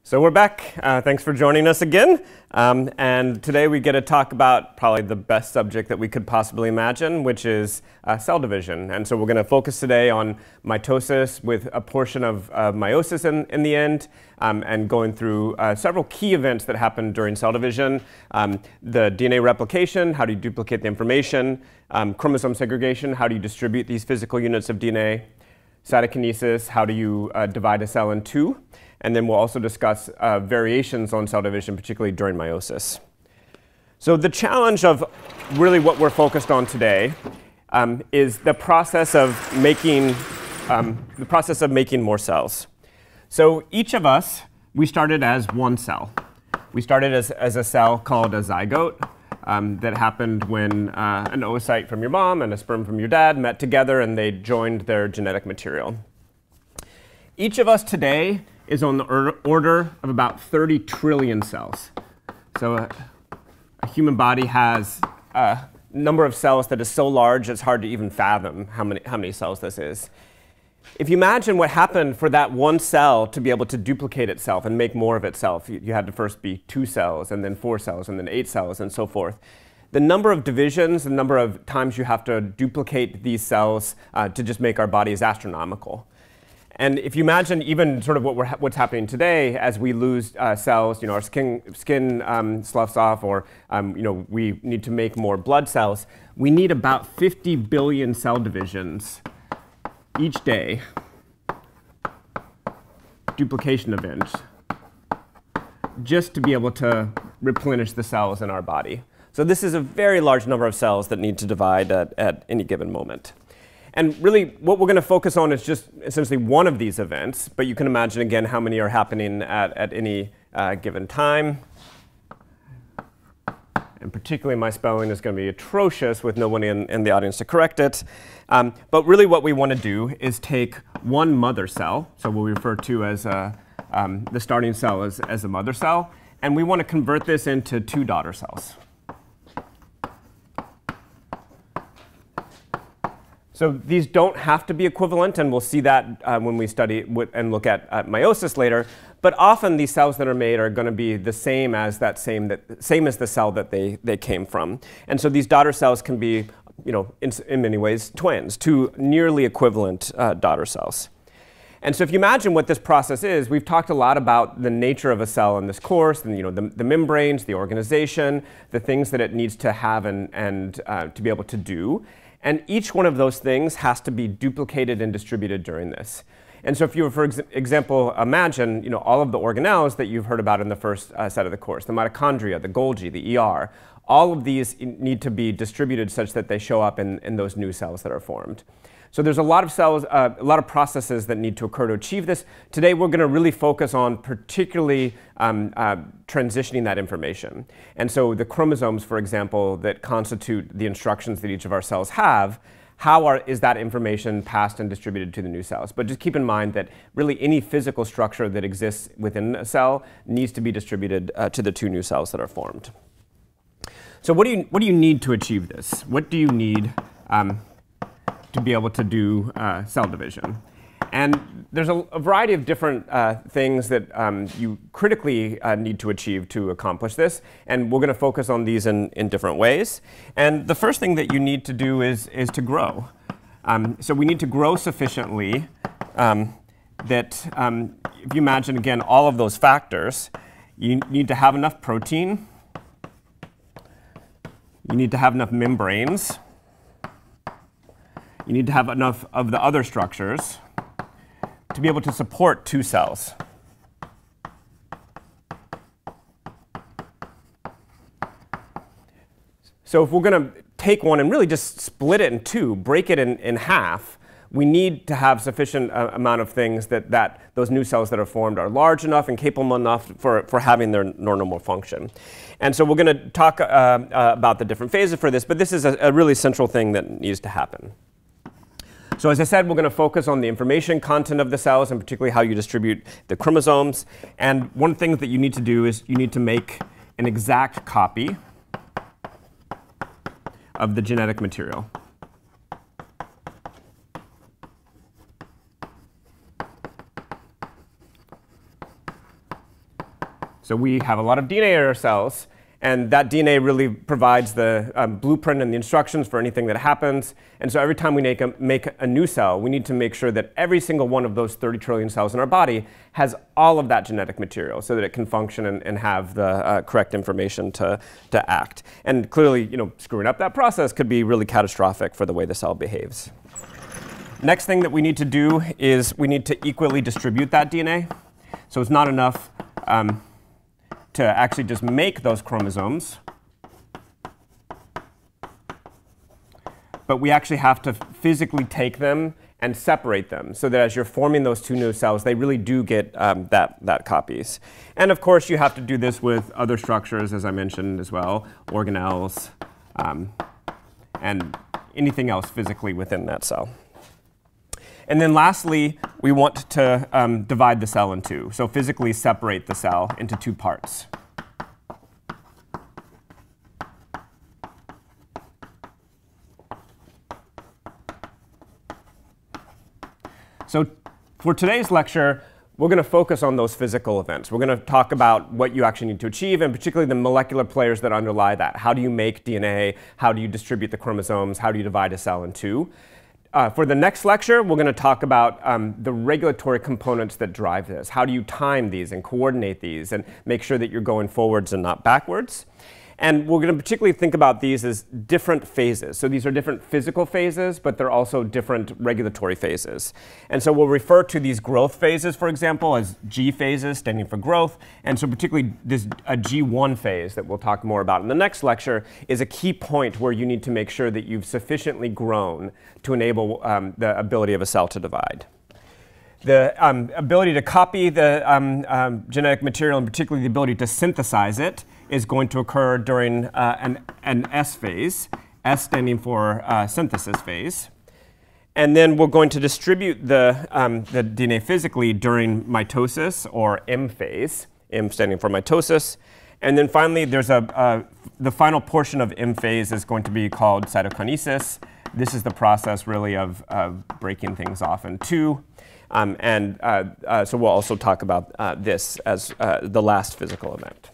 So we're back. Thanks for joining us again. And today we get to talk about probably the best subject that we could possibly imagine, which is cell division. And so we're going to focus today on mitosis with a portion of meiosis in the end, and going through several key events that happen during cell division. The DNA replication, how do you duplicate the information? Chromosome segregation, how do you distribute these physical units of DNA? Cytokinesis, how do you divide a cell in two? And then we'll also discuss variations on cell division, particularly during meiosis. So the challenge of really what we're focused on today is the process of making more cells. So each of us, we started as one cell. We started as a cell called a zygote that happened when an oocyte from your mom and a sperm from your dad met together and they joined their genetic material. Each of us today is on the order of about 30 trillion cells. So a human body has a number of cells that is so large it's hard to even fathom how many cells this is. If you imagine what happened for that one cell to be able to duplicate itself and make more of itself, you had to first be 2 cells, and then 4 cells, and then 8 cells, and so forth. The number of divisions, the number of times you have to duplicate these cells to just make our body is astronomical. And if you imagine even sort of what's happening today as we lose cells, our skin sloughs off, or we need to make more blood cells, we need about 50 billion cell divisions each day, duplication events, just to be able to replenish the cells in our body. So this is a very large number of cells that need to divide at any given moment. And really, what we're going to focus on is just essentially one of these events, but you can imagine, again, how many are happening at any given time. And particularly, my spelling is going to be atrocious with no one in the audience to correct it. But really, what we want to do is take one mother cell, so we'll refer to as the starting cell as a mother cell, and we want to convert this into 2 daughter cells. So these don't have to be equivalent, and we'll see that when we study and look at meiosis later. But often these cells that are made are going to be the same as the cell that they came from. And so these daughter cells can be, in many ways, twins, 2 nearly equivalent daughter cells. And so if you imagine what this process is, we've talked a lot about the nature of a cell in this course, and the membranes, the organization, the things that it needs to have and to be able to do. And each one of those things has to be duplicated and distributed during this. And so if you were, for example, imagine all of the organelles that you've heard about in the first set of the course, the mitochondria, the Golgi, the ER, all of these need to be distributed such that they show up in those new cells that are formed. So there's a lot of cells, a lot of processes that need to occur to achieve this. Today we're going to really focus on particularly transitioning that information. And so the chromosomes, for example, that constitute the instructions that each of our cells have, is that information passed and distributed to the new cells? But just keep in mind that really any physical structure that exists within a cell needs to be distributed to the 2 new cells that are formed. So what do you need to achieve this? What do you need to be able to do cell division? And there's a variety of different things that you critically need to achieve to accomplish this. And we're going to focus on these in different ways. And the first thing that you need to do is to grow. So we need to grow sufficiently that if you imagine, again, all of those factors, you need to have enough protein. You need to have enough membranes. You need to have enough of the other structures to be able to support 2 cells. So if we're going to take one and really just split it in 2, break it in half, we need to have sufficient amount of things that those new cells that are formed are large enough and capable enough for having their normal function. And so we're going to talk about the different phases for this, but this is a really central thing that needs to happen. So as I said, we're going to focus on the information content of the cells, and particularly how you distribute the chromosomes. And one thing that you need to do is you need to make an exact copy of the genetic material. So we have a lot of DNA in our cells, and that DNA really provides the blueprint and the instructions for anything that happens. And so every time we make a new cell, we need to make sure that every single one of those 30 trillion cells in our body has all of that genetic material so that it can function and have the correct information to act. And clearly, screwing up that process could be really catastrophic for the way the cell behaves. Next thing that we need to do is we need to equally distribute that DNA. So it's not enough to actually just make those chromosomes, but we actually have to physically take them and separate them so that as you're forming those two new cells, they really do get that copies. And of course, you have to do this with other structures, as I mentioned as well, organelles, and anything else physically within that cell. And then lastly, we want to divide the cell in two, so physically separate the cell into two parts. So for today's lecture, we're going to focus on those physical events. We're going to talk about what you actually need to achieve, and particularly the molecular players that underlie that. How do you make DNA? How do you distribute the chromosomes? How do you divide a cell in two? For the next lecture, we're going to talk about the regulatory components that drive this. How do you time these and coordinate these and make sure that you're going forwards and not backwards? And we're going to particularly think about these as different phases. So these are different physical phases, but they're also different regulatory phases. And so we'll refer to these growth phases, for example, as G phases, standing for growth. And so particularly this G1 phase that we'll talk more about in the next lecture is a key point where you need to make sure that you've sufficiently grown to enable the ability of a cell to divide. The ability to copy the genetic material, and particularly the ability to synthesize it, is going to occur during an S phase, S standing for synthesis phase. And then we're going to distribute the DNA physically during mitosis, or M phase, M standing for mitosis. And then finally, there's the final portion of M phase is going to be called cytokinesis. This is the process really of breaking things off in two. So we'll also talk about this as the last physical event.